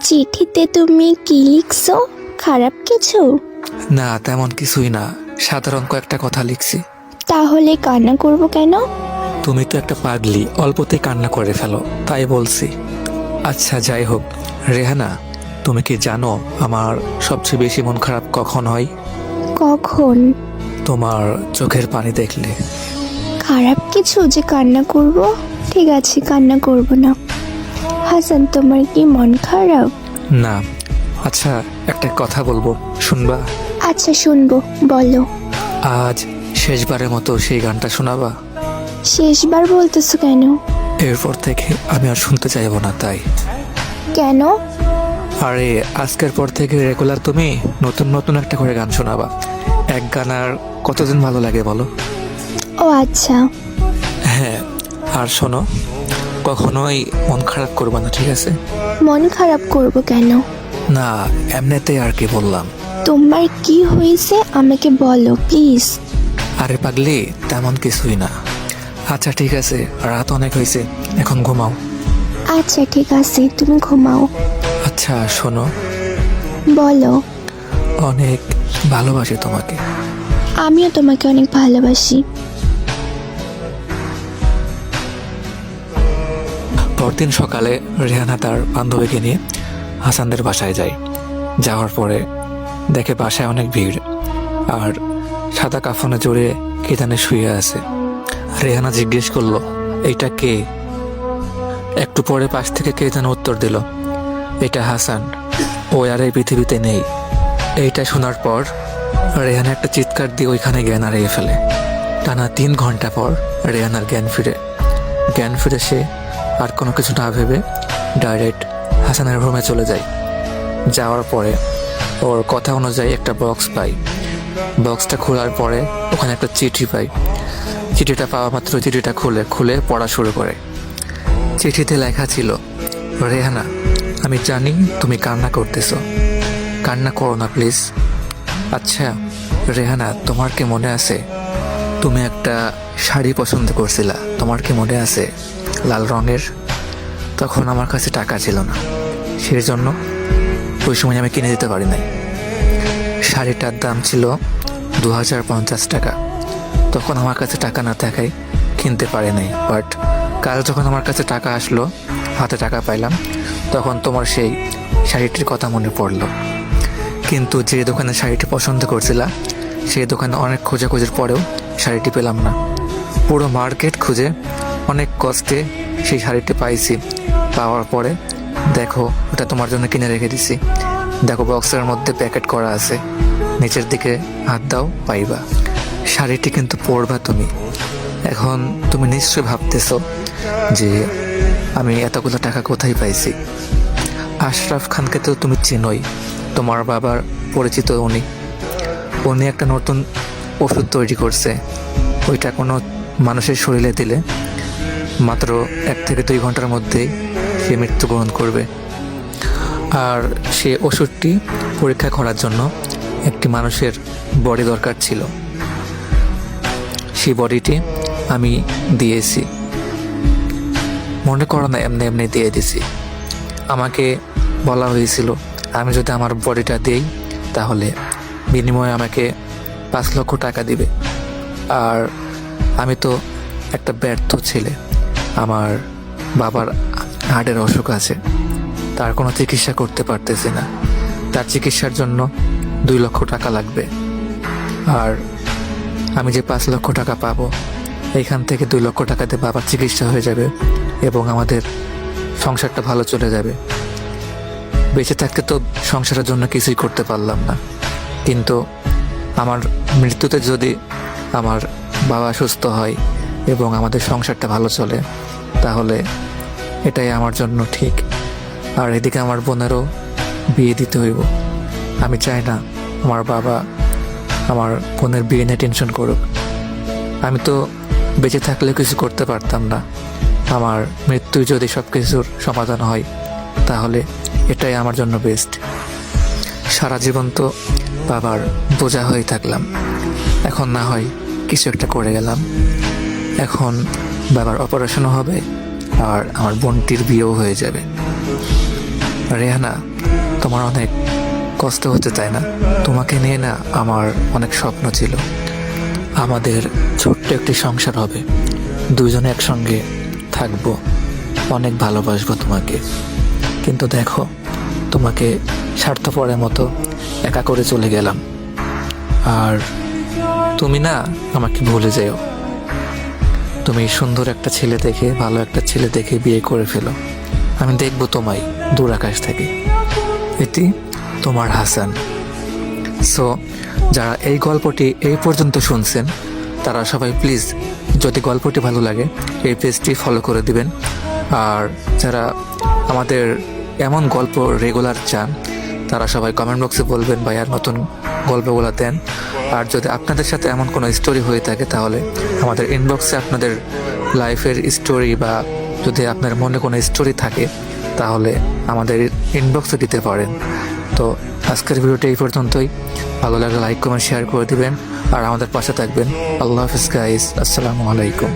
চিঠিতে তুমি কি লিখছো? খারাপ কিছু? না, তেমন কিছুই না, সাধারণ কয়েকটা কথা লিখছি। তাহলে কান্না করব কেন? তুমি তো একটা পাগলি, অল্পতেই কান্না করে ফেলো, তাই বলছি। আচ্ছা যাই হোক, রেহানা, তুমি কি জানো আমার সবচেয়ে বেশি মন খারাপ কখন হয়? কখন? তোমার চোখের পানি দেখলে। খারাপ কিছু যে কান্না করব? ঠিক আছে, কান্না করব না। হাসান, তোমার কি মন খারাপ? না। আচ্ছা, একটা কথা বলবো, শুনবা? আচ্ছা শুনবো, বলো। আজ শেষবারের মতো সেই গানটা শোনাবা? শেষবার বলতেছো কেন? এরপর থেকে আমি আর শুনতে চাইবো না, তাই। কেন? আরে, আজকের পর থেকে রেগুলার তুমি নতুন নতুন একটা করে গান শোনাবা। এক গান আর কতদিন ভালো লাগে বলো? ও আচ্ছা। হ্যাঁ, আর শোনো, কখনোই মন খারাপ করবা না, ঠিক আছে? মন খারাপ করব কেন? না, এমনিতেই আর কি বললাম। তোমার কি হয়েছে আমাকে বলো প্লিজ। আরে পাগলি, তেমন কিছুই না। আচ্ছা ঠিক আছে, রাত অনেক হয়েছে, এখন ঘুমাও। আচ্ছা ঠিক আছে, তুমি ঘুমাও। আচ্ছা শোনো, বলো। অনেক ভালোবাসি তোমাকে। আমিও তোমাকে অনেক ভালোবাসি। পরদিন সকালে রেহানা তার বান্ধবীকে নিয়ে হাসানদের বাসায় যায়। যাওয়ার পরে দেখে বাসায় অনেক ভিড়, আর সাদা কাফনে জড়িয়ে কে জানে শুয়ে আছে। রেহানা জিজ্ঞেস করলো, এইটা কে? একটু পরে পাশ থেকে কে যেন উত্তর দিল, এটা হাসান, ও আর এই পৃথিবীতে নেই। এইটা শোনার পর রেহানা একটা চিৎকার দিয়ে ওইখানে জ্ঞান হারিয়ে ফেলে। টানা 3 ঘন্টা পর রেহানার জ্ঞান ফিরে সে আর কোনো কিছু না ভেবে ডাইরেক্ট হাসানের রুমে চলে যায়। যাওয়ার পরে ওর কথা অনুযায়ী একটা বক্স পাই। বক্সটা খোলার পরে ওখানে একটা চিঠি পাই। চিঠিটা পাওয়া মাত্র চিঠিটা খুলে পড়া শুরু করে। চিঠিতে লেখা ছিল, রেহানা, আমি জানি তুমি কান্না করতেছো, কান্না করো না প্লিজ। আচ্ছা রেহানা, তোমার কি মনে আছে তুমি একটা শাড়ি পছন্দ করছিলা? তোমার কি মনে আছে, লাল রঙের? তখন আমার কাছে টাকা ছিল না, সেই জন্য ওই সময় আমি কিনে দিতে পারি নাই। শাড়িটার দাম ছিল 2050 টাকা। তখন আমার কাছে টাকা না থাকায় কিনতে পারি নাই। বাট কাল যখন আমার কাছে টাকা আসলো, হাতে টাকা পাইলাম, তখন তোমার সেই শাড়িটির কথা মনে পড়লো। কিন্তু যে দোকানে শাড়িটি পছন্দ করছিলা, সেই দোকানে অনেক খোঁজাখুঁজির পরেও শাড়িটি পেলাম না। পুরো মার্কেট খুঁজে অনেক কষ্টে সেই শাড়িটি পাইছি। পাওয়ার পরে দেখো, ওটা তোমার জন্য কিনে রেখে দিছি। দেখো বক্সের মধ্যে প্যাকেট করা আছে, নিচের দিকে হাত দাও, পাইবা। শাড়িটি কিন্তু পরবা তুমি। এখন তুমি নিশ্চয়ই ভাবতেছো যে আমি এতগুলো টাকা কোথায় পাইছি। আশরাফ খানকে তো তুমি চেনোই, তোমার বাবার পরিচিত উনি একটা নতুন ওষুধ তৈরি করছে। ওইটা কোনো মানুষের শরীরে দিলে মাত্র 1 থেকে 2 ঘন্টার মধ্যেই সে মৃত্যুবরণ করবে। আর সে ওষুধটি পরীক্ষা করার জন্য একটি মানুষের বডি দরকার ছিল। সেই বডিটি আমি দিয়েছি, মনে করো না এমনি এমনি দিয়ে দিছি। আমাকে বলা হয়েছিল আমি যদি আমার বডিটা দিই তাহলে বিনিময়ে আমাকে 5 লক্ষ টাকা দিবে। আর আমি তো একটা ব্যর্থ ছেলে, আমার বাবার হার্টের অসুখ আছে, তার কোনো চিকিৎসা করতে পারতেছি না। তার চিকিৎসার জন্য 2 লক্ষ টাকা লাগবে। আর আমি যে 5 লক্ষ টাকা পাবো, এইখান থেকে 2 লক্ষ টাকাতে বাবার চিকিৎসা হয়ে যাবে এবং আমাদের সংসারটা ভালো চলে যাবে। বেঁচে থাকতে তো সংসারের জন্য কিছুই করতে পারলাম না, কিন্তু আমার মৃত্যুতে যদি আমার বাবা সুস্থ হয় এবং আমাদের সংসারটা ভালো চলে, তাহলে এটাই আমার জন্য ঠিক। আর এদিকে আমার বোনেরও বিয়ে দিতে হইব। আমি চাই না আমার বাবা আমার বোনের বিয়ে নিয়ে টেনশন করুক। আমি তো বেঁচে থাকলে কিছু করতে পারতাম না, আমার মৃত্যুই যদি সব কিছুর সমাধান হয় তাহলে এটাই আমার জন্য বেস্ট। সারা জীবন তো বাবার বোঝা হয়ে থাকলাম, এখন না হয় কিছু একটা করে গেলাম। এখন বাবার অপারেশনও হবে আর আমার বোনটির বিয়েও হয়ে যাবে। রেহানা, তোমার অনেক কষ্ট হতে চায় না? তোমাকে নিয়ে না আমার অনেক স্বপ্ন ছিল। আমাদের ছোট্ট একটি সংসার হবে, দুজনে একসঙ্গে থাকবো, অনেক ভালোবাসবো তোমাকে। কিন্তু দেখো, তোমাকে স্বার্থপরের মতো একা করে চলে গেলাম। আর তুমি না আমাকে ভুলে যেও। তুমি সুন্দর একটা ছেলে দেখে, ভালো একটা ছেলে দেখে বিয়ে করে ফেলো। আমি দেখবো তোমায় দূর আকাশ থেকে। এটি তোমার হাসান। সো যারা এই গল্পটি এই পর্যন্ত শুনছেন তারা সবাই প্লিজ, যদি গল্পটি ভালো লাগে এই পেজটি ফলো করে দিবেন। আর যারা আমাদের এমন গল্প রেগুলার চান তারা সবাই কমেন্ট বক্সে বলবেন ভাইয়ার নতুন গল্পগুলো দেন। আর যদি আপনাদের সাথে এমন কোনো স্টোরি হয়ে থাকে তাহলে আমাদের ইনবক্সে আপনাদের লাইফের স্টোরি বা যদি আপনার মনে কোনো স্টোরি থাকে তাহলে আমাদের ইনবক্সে দিতে পারেন। তো আজকের ভিডিওটা এই পর্যন্তই। ভালো লাগলে লাইক কমেন্ট শেয়ার করে দিবেন আর আমাদের পাশে থাকবেন। আল্লাহ হাফিজ গাইস, আসসালামু আলাইকুম।